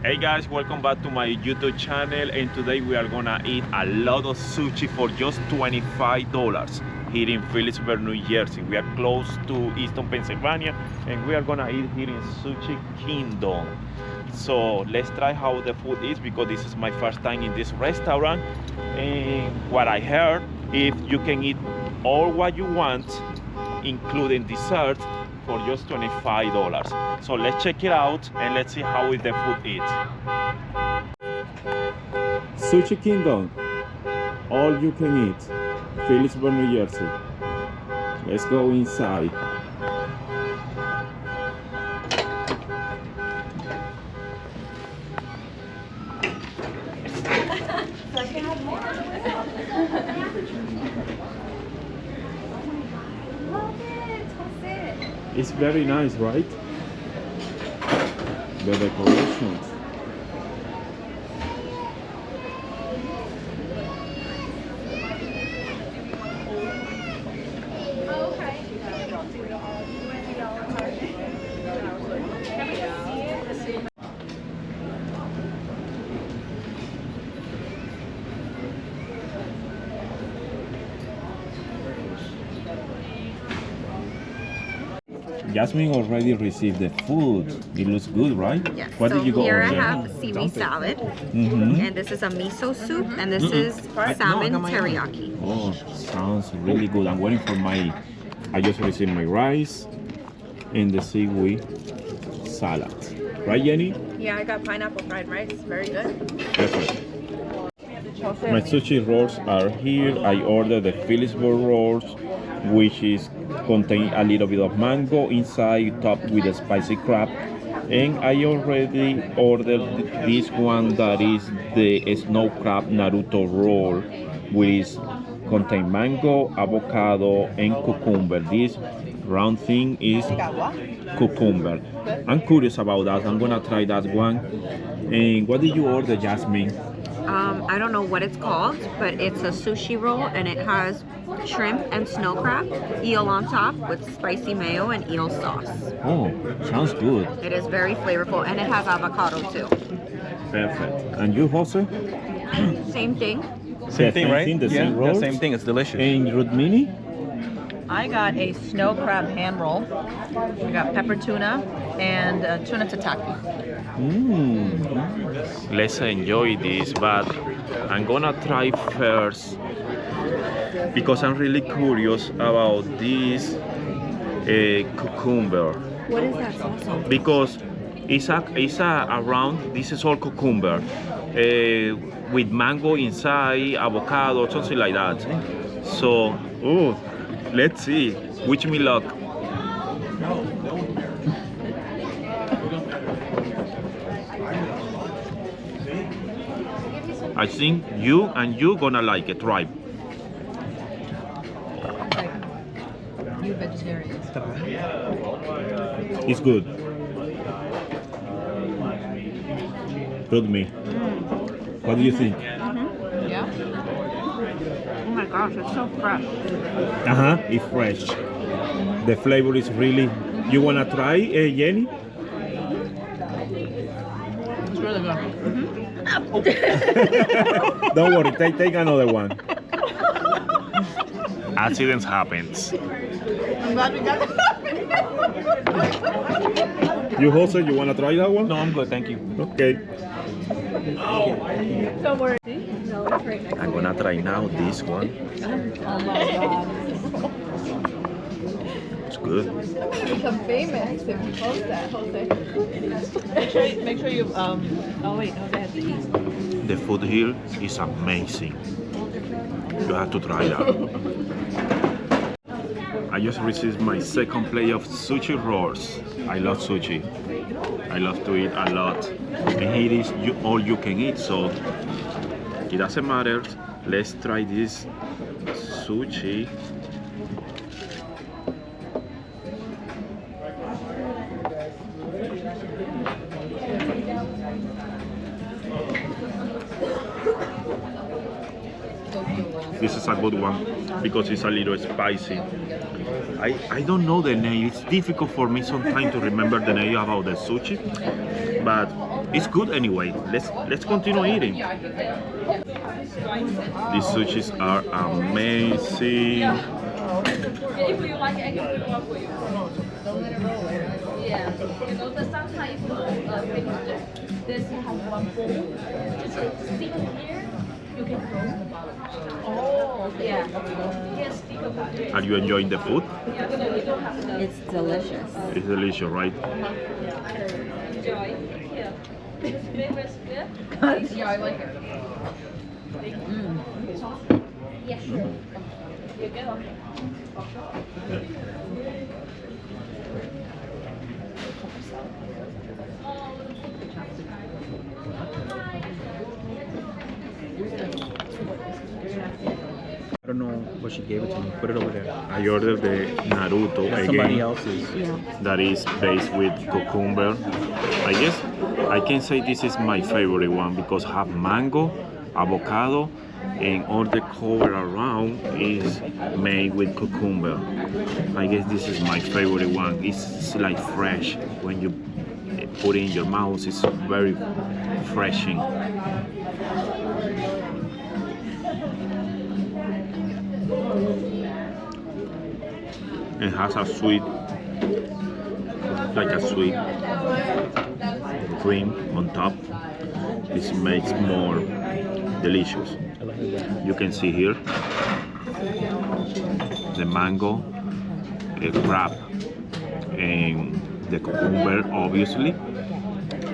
Hey guys, welcome back to my YouTube channel, and today we are gonna eat a lot of sushi for just $25 here in Phillipsburg, New Jersey. We are close to Easton, Pennsylvania, and we are gonna eat here in Sushi Kingdom. So let's try how the food is, because this is my first time in this restaurant. And what I heard, if you can eat all what you want, including dessert, for just $25. So let's check it out and let's see how the food is. Sushi Kingdom, all you can eat, Phillipsburg, New Jersey. Let's go inside. It's very nice, right? The decorations. Jasmine already received the food. It looks good, right? Yes. What so did you go here order? I have seaweed salad, and this is a miso soup, and this is salmon teriyaki. Oh, sounds really good. I'm waiting for I just received my rice and the seaweed salad. Right, Jenny? Yeah, I got pineapple fried rice. Very good. Perfect. My sushi rolls are here. I ordered the Phillipsburg rolls, which is contain a little bit of mango inside, topped with a spicy crab. And I already ordered this one, that is the snow crab Naruto roll, which contain mango, avocado, and cucumber. This round thing is cucumber. I'm curious about that. I'm gonna try that one. And what did you order, Jasmine? I don't know what it's called, but it's a sushi roll, and it has shrimp and snow crab, eel on top with spicy mayo and eel sauce. Oh, sounds good. It is very flavorful, and it has avocado too. Perfect. And you, Jose? Same thing. Same thing, right? The same rolls? Same thing. It's delicious. And Rudmini? I got a snow crab hand roll. We got pepper tuna and tuna tataki. Let's enjoy this, but I'm gonna try first because I'm really curious about this cucumber. What is that sauce? Because it's a round. This is all cucumber with mango inside, avocado, something like that. So, let's see. Wish me luck. I think you gonna like it, right? You vegetarians. It's good. Told me. What do you think? Yeah. Oh my gosh, it's so fresh. It's fresh. The flavor is really. You wanna try, Jenny? It's really good. Don't worry, take another one. Accidents happens. I'm glad we got that. You also, you wanna try that one? No, I'm good. Thank you. Okay. Don't worry. I'm gonna try now this one. Oh my god. It's good. Become famous if you post that, Jose. Make sure you oh wait, Jose has to eat. The food here is amazing. You have to try that. I just received my second plate of sushi rolls. I love sushi. I love to eat a lot. And here is all you can eat, so it doesn't matter. Let's try this sushi. This is a good one because it's a little spicy. I don't know the name. It's difficult for me sometimes to remember the name about the sushi, but it's good anyway. Let's continue eating. These sushis are amazing. If you like it, I can put it on for you. Yeah, you know, the sometimes finish this has one bowl. Just stick it here. You can close the bottom. Oh, yeah. Yes, stick it here. Are you enjoying the food? Yeah, so you don't have to It's delicious. It's delicious, right? enjoy. Yeah. Flavors good. Yeah, I like it. Yes. You go. I don't know what she gave it to me. Put it over there. I ordered the Naruto That's somebody again. else's. That is based with cucumber. I guess I can say this is my favorite one because have mango, avocado, and all the cover around is made with cucumber. I guess this is my favorite one. It's like fresh when you put it in your mouth. It's very refreshing. It has a sweet, like a sweet cream on top. This makes more delicious. You can see here the mango, the crab, and the cucumber, obviously,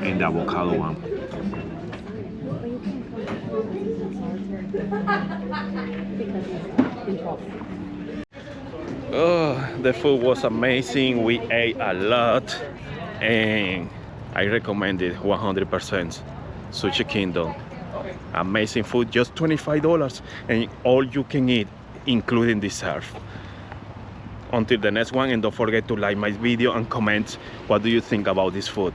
and the avocado one. Oh, the food was amazing. We ate a lot, and I recommend it 100%. Sushi Kingdom. Amazing food, just $25, and all you can eat, including dessert. Until the next one, and don't forget to like my video and comment what do you think about this food.